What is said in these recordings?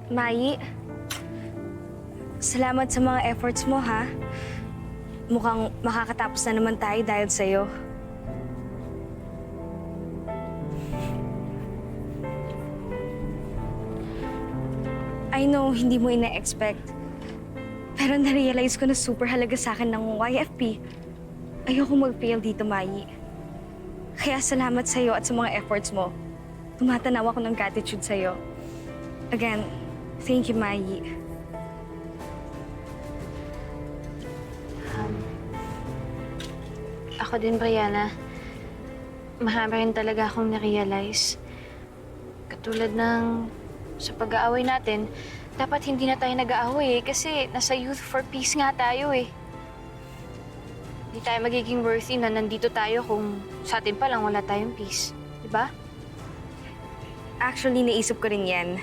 Mai, salamat sa mga efforts mo, ha? Mukhang makakatapos na naman tayo dahil sa'yo. I know, hindi mo ina-expect. Pero na-realize ko na super halaga sa akin ng YFP. Ayoko mag-fail dito, Mai. Kaya salamat sa'yo at sa mga efforts mo. Tumatanaw ako ng gratitude sa'yo. Again, thank you, Mai. Ako din, Brianna. Marami rin talaga akong na-realize. Katulad ng sa pag-aaway natin, dapat hindi na tayo nag-aaway kasi nasa Youth for Peace nga tayo eh. Hindi tayo magiging worthy na nandito tayo kung sa atin pa lang wala tayong peace. Diba? Actually, naisip ko rin yan.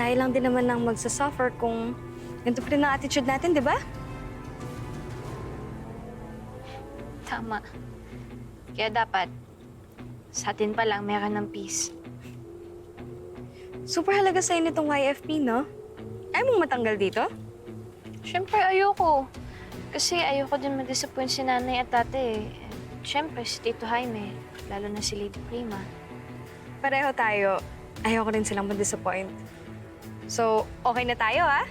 Tayo lang din naman ang magsasuffer kung ganito pa rin ang attitude natin, di ba? Tama. Kaya dapat, sa atin pa lang meron ng peace. Super halaga sa'yo nitong YFP, no? Ayaw mong matanggal dito? Siyempre, ayoko. Kasi ayoko din ma-disappoint si nanay at tate eh. Siyempre, si Tito Jaime, lalo na si Lady Prima. Pareho tayo. Ayoko rin silang ma-disappoint. So, okay na tayo, ha?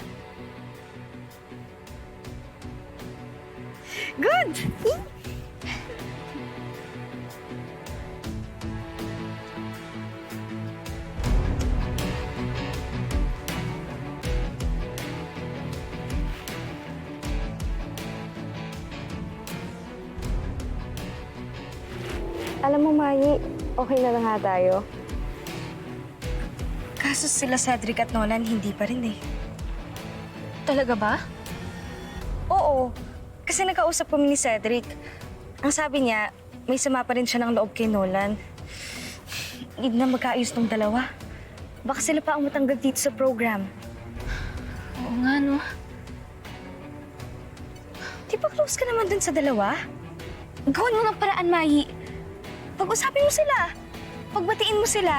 Good! Alam mo, Mai, okay na nga tayo. Kaso sila Cedric at Nolan, hindi pa rin eh. Talaga ba? Oo, kasi nakausap kami ni Cedric. Ang sabi niya, may sama pa rin siya ng loob kay Nolan. Need na magkaayos tong dalawa. Baka sila pa ang matanggal dito sa program. Oo nga, no? Di ba close ka naman dun sa dalawa? Gawin mo ng paraan, Mai. Pag-usapin mo sila. Pagbatiin mo sila.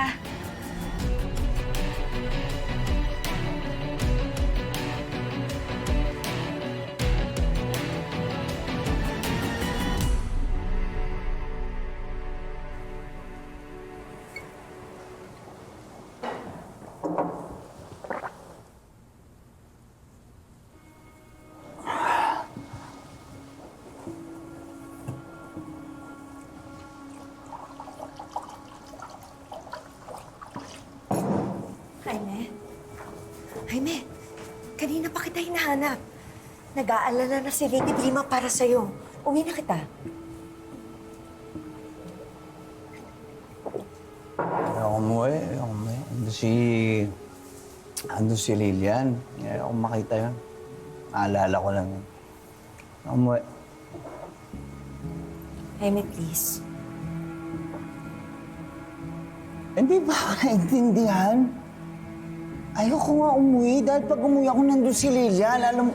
Jaime, kanina pa kita hinahanap. Nag-aalala na si Lady Prima para sa'yo. Uwi na kita. Ayoko umuwi. Ando si Lilian. Ayoko makita yun. Naalala ko lang yun. Ayoko umuwi. Jaime, please. Hindi ba ako naintindihan? Ayoko nga umuwi dahil pag umuwi ako nandun si Lilian, alam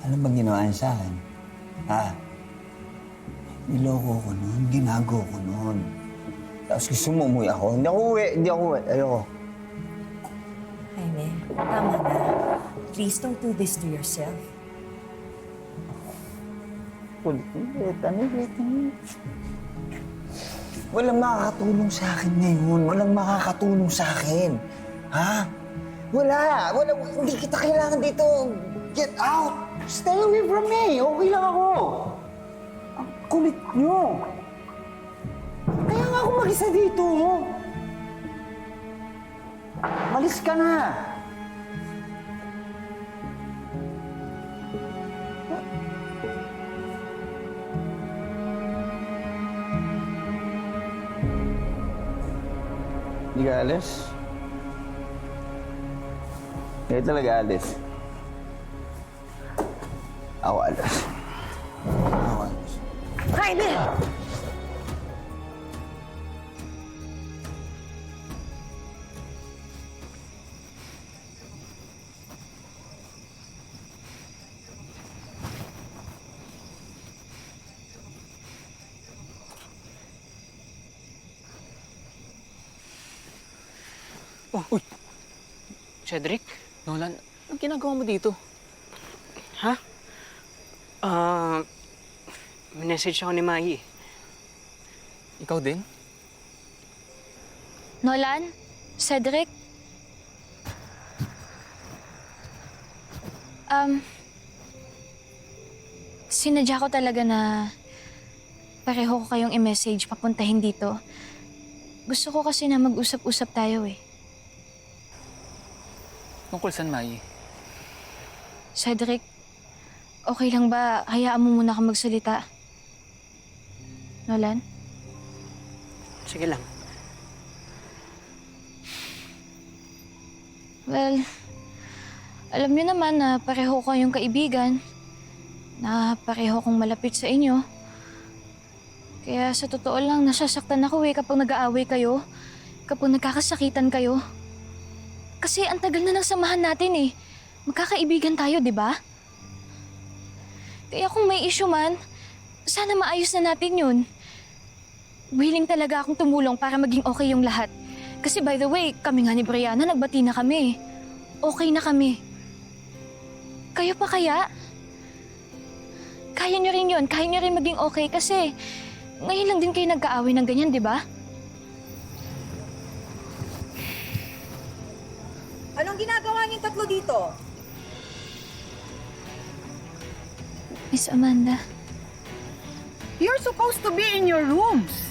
bang ginawa niya sa akin? Ha? Niloko ko noon, ginago ko noon. Tapos gusto mo umuwi ako? Hindi ako uwi. Ayoko. Jaime, tama na. Please don't do this to yourself. Ulit. Walang makakatulong sa akin ngayon. Walang makakatulong sa akin. Ha? Wala. Hindi kita kailangan dito. Get out! Stay away from me. Okay lang ako. Ang kulit nyo. Kaya nga ako mag-isa dito. Malis ka na. Hindi ka alis? Hindi talaga alis. Ako alis. Jaime! Uy! Cedric? Nolan? Anong ginagawa mo dito? Ha? Message ako ni Mai. Ikaw din? Nolan? Cedric? Sinadya ko talaga na pareho ko kayong i-message papuntahin dito. Gusto ko kasi na mag-usap-usap tayo eh. Tungkol saan, Mai? Cedric, okay lang ba hayaan mo muna ako magsalita? Nolan? Sige lang. Well, alam niyo naman na pareho ko kayong kaibigan, na pareho kong malapit sa inyo. Kaya sa totoo lang, nasasaktan ako kapag nag-aaway kayo, kapag nagkakasakitan kayo. Kasi ang tagal na ng samahan natin eh. Magkakaibigan tayo, di ba? Kaya kung may issue man, sana maayos na natin yun. Willing talaga akong tumulong para maging okay yung lahat. Kasi by the way, kami nga ni Brianna, nagbati na kami. Okay na kami. Kayo pa kaya? Kaya nyo rin yun. Kaya nyo rin maging okay kasi ngayon lang din kayo nagkaaway ng ganyan, di ba? Anong ginagawa niyong tatlo dito? Miss Amanda. You're supposed to be in your rooms.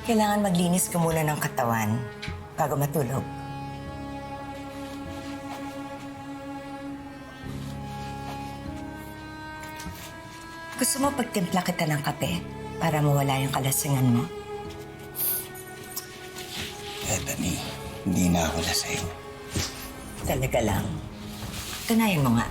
Kailangan maglinis ka muna ng katawan bago matulog. Gusto mo pagtimpla kita ng kape para mawala yung kalasingan mo? Bethany, hindi na ako lasing. Talaga lang. Tunayan mo nga.